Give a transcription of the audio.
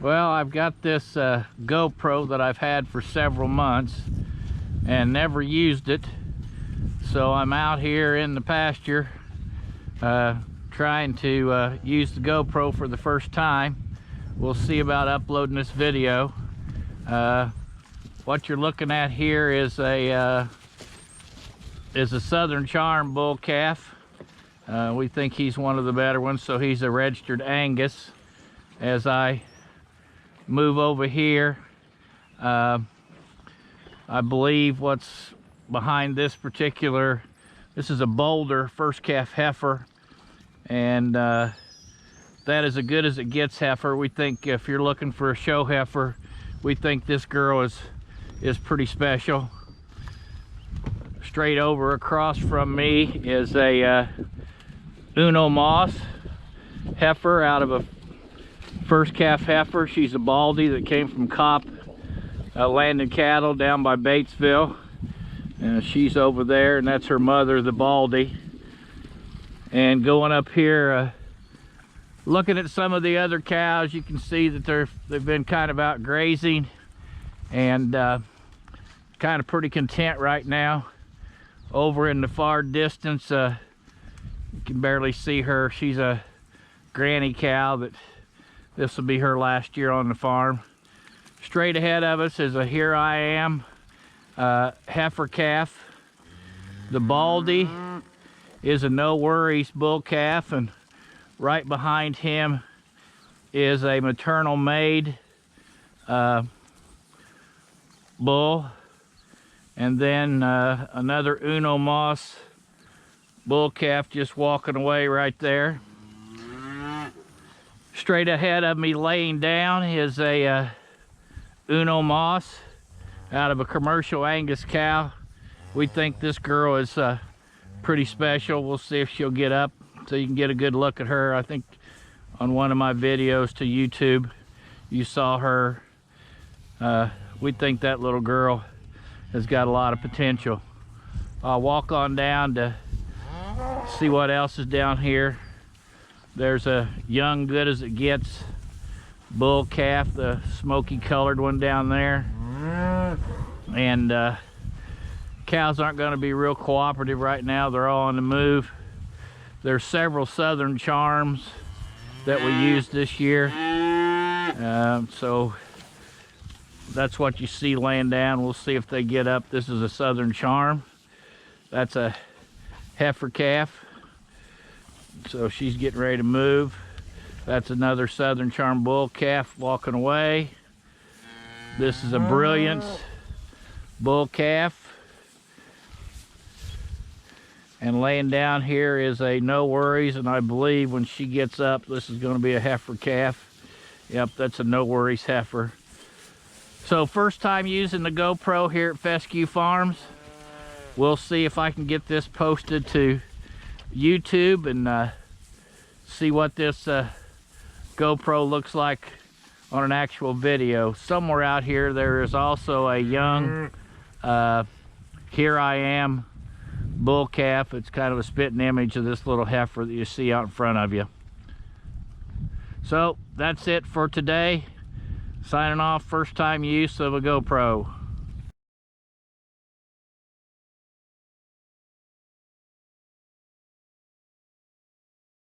Well, I've got this GoPro that I've had for several months and never used it. So I'm out here in the pasture trying to use the GoPro for the first time. We'll see about uploading this video. What you're looking at here is a Southern Charm bull calf. We think he's one of the better ones, so he's a registered Angus. As I move over here, I believe what's behind this is a Boulder first calf heifer, and that is as good as it gets heifer. We think if you're looking for a show heifer, we think this girl is pretty special. Straight over across from me is a Uno Moss heifer out of a first calf heifer. She's a Baldy that came from Cop Landed Cattle down by Batesville. She's over there, and that's her mother, the Baldy. And going up here, looking at some of the other cows, you can see that they've been kind of out grazing and kind of pretty content right now. Over in the far distance, you can barely see her. She's a granny cow that this will be her last year on the farm. Straight ahead of us is a Here I Am heifer calf. The Baldy is a No Worries bull calf, and right behind him is a maternal maid bull, and then another Uno Moss bull calf just walking away right there. Straight ahead of me laying down is a Uno Moss out of a commercial Angus cow. We think this girl is pretty special. We'll see if she'll get up so you can get a good look at her. I think on one of my videos to YouTube you saw her. We think that little girl has got a lot of potential. I'll walk on down to see what else is down here. There's a young, good as it gets bull calf, the smoky colored one down there. And cows aren't going to be real cooperative right now. They're all on the move. There's several Southern Charms that we used this year. So that's what you see laying down. We'll see if they get up. This is a Southern Charm. That's a heifer calf. So she's getting ready to move. That's another Southern Charm bull calf walking away. This is a Brilliance bull calf. And laying down here is a No Worries, and I believe when she gets up, this is going to be a heifer calf. Yep, that's a No Worries heifer. So first time using the GoPro here at Fescue Farms. We'll see if I can get this posted to YouTube and see what this GoPro looks like on an actual video. Somewhere out here there is also a young Here I Am bull calf. It's kind of a spitting image of this little heifer that you see out in front of you. So that's it for today. Signing off, first time use of a GoPro.